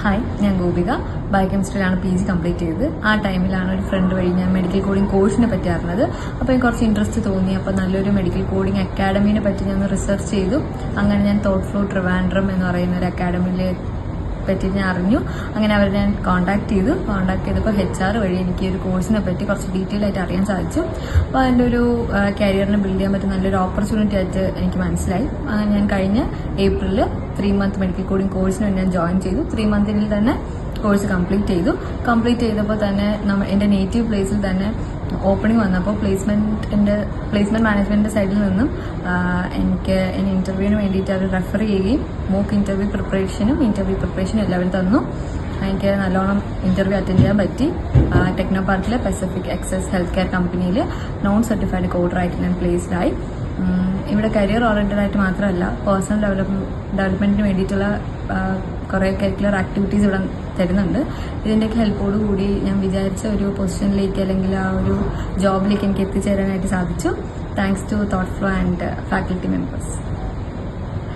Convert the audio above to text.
Hi, ഞാൻ Gopika. ബയോകെമിസ്ട്രിയിലാണ് PG complete ചെയ്തത്. ആ ടൈമിലാണ് ഒരു ഫ്രണ്ട് വഴി ഞാൻ മെഡിക്കൽ കോഡിംഗ് കോഴ്സിനെ പറ്റി അറിഞ്ഞത്. അപ്പോൾ എനിക്ക് കുറച്ച് ഇൻട്രസ്റ്റ് തോന്നി. അപ്പോൾ നല്ലൊരു മെഡിക്കൽ കോഡിംഗ് അക്കാഡമീനെ പറ്റി ഞാൻ റിസർച്ച് ചെയ്തു. അങ്ങനെ ഞാൻ തോട്ട് ഫ്ലോ ട്രിവാൻഡ്രം എന്ന് പറയുന്ന ഒരു അക്കാഡമിയിൽ പറ്റി ഞാൻ അറിഞ്ഞു. അങ്ങനെ അവരെ ഞാൻ കോൺടാക്ട് ചെയ്തപ്പോൾ HR വഴി എനിക്ക് ഒരു കോഴ്സിനെ പറ്റി കുറച്ച് ഡീറ്റെയിൽ ആയിട്ട് അറിയാൻ സാധിച്ചു. അപ്പോൾ അതിൻ്റെ ഒരു കരിയറിനെ ബിൽഡ് ചെയ്യാൻ പറ്റുന്ന നല്ലൊരു ഓപ്പർച്യൂണിറ്റി ആയിട്ട് എനിക്ക് മനസ്സിലായി. അങ്ങനെ ഞാൻ കഴിഞ്ഞ ഏപ്രിലിൽ 3 month മെഡിക്കൽ കോഡിംഗ് കോഴ്സിന് ഞാൻ ജോയിൻ ചെയ്തു. 3 months തന്നെ കോഴ്സ് കംപ്ലീറ്റ് ചെയ്തപ്പോൾ തന്നെ എൻ്റെ നേറ്റീവ് പ്ലേസിൽ തന്നെ ഓപ്പണിംഗ് വന്നപ്പോൾ പ്ലേസ്മെന്റ് മാനേജ്മെന്റിന്റെ സൈഡിൽ നിന്നും എനിക്ക് എന്നെ ഇന്റർവ്യൂവിന് വേണ്ടിയിട്ട് അവർ റെഫർ ചെയ്യുകയും മോക്ക് ഇന്റർവ്യൂ പ്രിപ്പറേഷനും എല്ലാവരും തന്നു. എനിക്ക് നല്ലോണം ഇന്റർവ്യൂ അറ്റൻഡ് ചെയ്യാൻ പറ്റി. ടെക്നോ പാർക്കിലെ പസഫിക് എക്സസ് ഹെൽത്ത് കെയർ കമ്പനിയിൽ നോൺ സർട്ടിഫൈഡ് കോഡറായിട്ട് ഞാൻ പ്ലേസ്ഡ് ആയി. ഇവിടെ കരിയർ ഓറിയന്റഡ് ആയിട്ട് മാത്രമല്ല, പേഴ്സണൽ ഡെവലപ്മെന്റിന് വേണ്ടിയിട്ടുള്ള കുറേ കരിക്കുലർ ആക്ടിവിറ്റീസ് ഇവിടെ തരുന്നുണ്ട്. ഇതിൻ്റെയൊക്കെ ഹെൽപ്പോടുകൂടി ഞാൻ വിചാരിച്ച ഒരു പൊസിഷനിലേക്ക് അല്ലെങ്കിൽ ആ ഒരു ജോബിലേക്ക് എനിക്ക് എത്തിച്ചേരാനായിട്ട് സാധിച്ചു. Thanks to thought flow and faculty members.